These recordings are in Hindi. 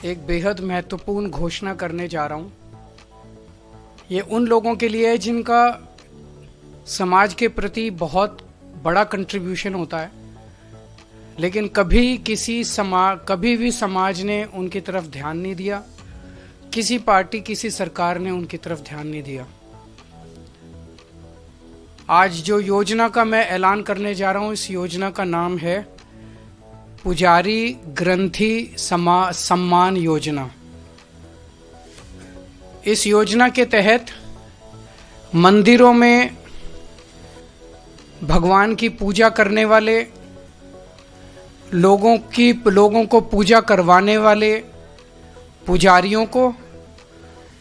एक बेहद महत्वपूर्ण घोषणा करने जा रहा हूं। ये उन लोगों के लिए है जिनका समाज के प्रति बहुत बड़ा कंट्रीब्यूशन होता है, लेकिन कभी भी समाज ने उनकी तरफ ध्यान नहीं दिया, किसी पार्टी किसी सरकार ने उनकी तरफ ध्यान नहीं दिया। आज जो योजना का मैं ऐलान करने जा रहा हूं, इस योजना का नाम है पुजारी ग्रंथी सम्मान योजना। इस योजना के तहत मंदिरों में भगवान की पूजा करने वाले लोगों को पूजा करवाने वाले पुजारियों को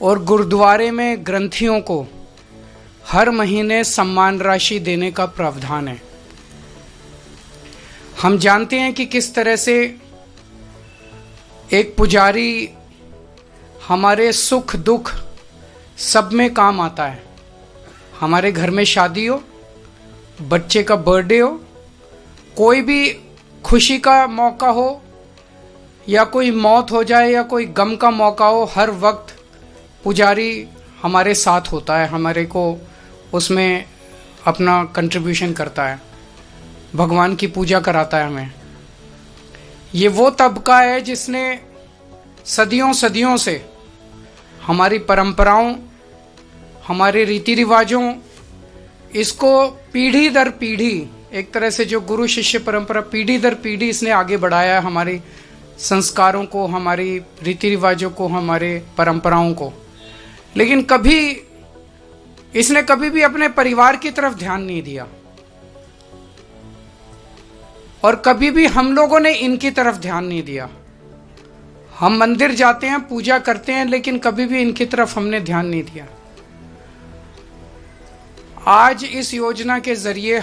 और गुरुद्वारे में ग्रंथियों को हर महीने सम्मान राशि देने का प्रावधान है। हम जानते हैं कि किस तरह से एक पुजारी हमारे सुख दुख सब में काम आता है। हमारे घर में शादी हो, बच्चे का बर्थडे हो, कोई भी खुशी का मौका हो या कोई मौत हो जाए या कोई गम का मौका हो, हर वक्त पुजारी हमारे साथ होता है, हमारे को उसमें अपना कंट्रीब्यूशन करता है, भगवान की पूजा कराता है हमें। ये वो तबका है जिसने सदियों से हमारी परंपराओं, हमारे रीति रिवाजों, इसको पीढ़ी दर पीढ़ी, एक तरह से जो गुरु शिष्य परंपरा पीढ़ी दर पीढ़ी इसने आगे बढ़ाया है, हमारी संस्कारों को, हमारी रीति रिवाजों को, हमारे परंपराओं को। लेकिन इसने कभी भी अपने परिवार की तरफ ध्यान नहीं दिया और कभी भी हम लोगों ने इनकी तरफ ध्यान नहीं दिया। हम मंदिर जाते हैं, पूजा करते हैं, लेकिन कभी भी इनकी तरफ हमने ध्यान नहीं दिया। आज इस योजना के जरिए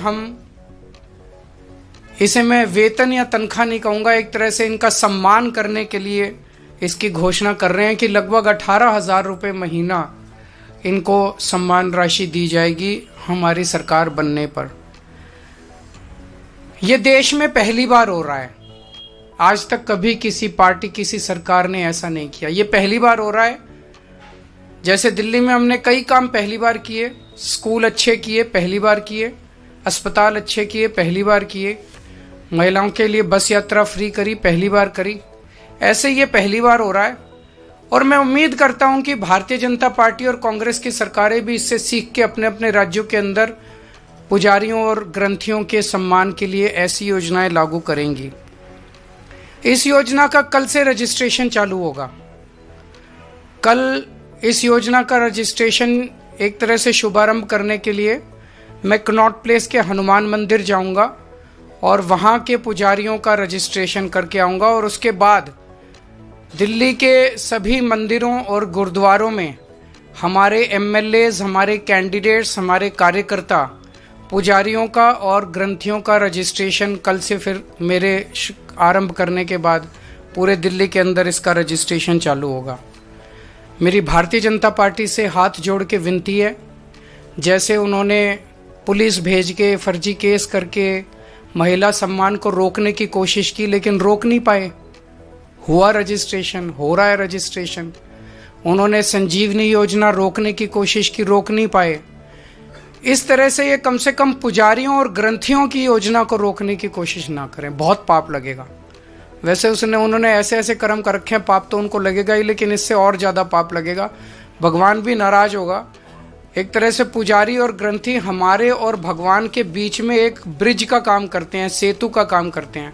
इसे मैं वेतन या तनख्वाह नहीं कहूंगा, एक तरह से इनका सम्मान करने के लिए इसकी घोषणा कर रहे हैं कि लगभग 18,000 रुपये महीना इनको सम्मान राशि दी जाएगी हमारी सरकार बनने पर। यह देश में पहली बार हो रहा है। आज तक कभी किसी पार्टी किसी सरकार ने ऐसा नहीं किया। ये पहली बार हो रहा है। जैसे दिल्ली में हमने कई काम पहली बार किए, स्कूल अच्छे किए पहली बार किए, अस्पताल अच्छे किए पहली बार किए, महिलाओं के लिए बस यात्रा फ्री करी पहली बार करी, ऐसे ये पहली बार हो रहा है। और मैं उम्मीद करता हूं कि भारतीय जनता पार्टी और कांग्रेस की सरकारें भी इससे सीख के अपने अपने राज्यों के अंदर पुजारियों और ग्रंथियों के सम्मान के लिए ऐसी योजनाएं लागू करेंगी। इस योजना का कल से रजिस्ट्रेशन चालू होगा। कल इस योजना का रजिस्ट्रेशन एक तरह से शुभारंभ करने के लिए मैं कनॉट प्लेस के हनुमान मंदिर जाऊंगा और वहां के पुजारियों का रजिस्ट्रेशन करके आऊंगा, और उसके बाद दिल्ली के सभी मंदिरों और गुरुद्वारों में हमारे एमएलएज, हमारे कैंडिडेट्स, हमारे कार्यकर्ता पुजारियों का और ग्रंथियों का रजिस्ट्रेशन कल से फिर मेरे आरंभ करने के बाद पूरे दिल्ली के अंदर इसका रजिस्ट्रेशन चालू होगा। मेरी भारतीय जनता पार्टी से हाथ जोड़ के विनती है, जैसे उन्होंने पुलिस भेज के फर्जी केस करके महिला सम्मान को रोकने की कोशिश की, लेकिन रोक नहीं पाए। हुआ रजिस्ट्रेशन, हो रहा है रजिस्ट्रेशन। उन्होंने संजीवनी योजना रोकने की कोशिश की, रोक नहीं पाए। इस तरह से ये कम से कम पुजारियों और ग्रंथियों की योजना को रोकने की कोशिश ना करें, बहुत पाप लगेगा। वैसे उन्होंने ऐसे ऐसे कर्म कर रखे हैं, पाप तो उनको लगेगा ही, लेकिन इससे और ज़्यादा पाप लगेगा। भगवान भी नाराज होगा। एक तरह से पुजारी और ग्रंथी हमारे और भगवान के बीच में एक ब्रिज का काम करते हैं, सेतु का काम करते हैं,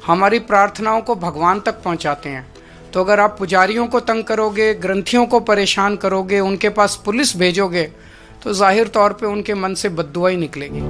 हमारी प्रार्थनाओं को भगवान तक पहुंचाते हैं। तो अगर आप पुजारियों को तंग करोगे, ग्रंथियों को परेशान करोगे, उनके पास पुलिस भेजोगे, तो जाहिर तौर पे उनके मन से बद्दुआ ही निकलेगी।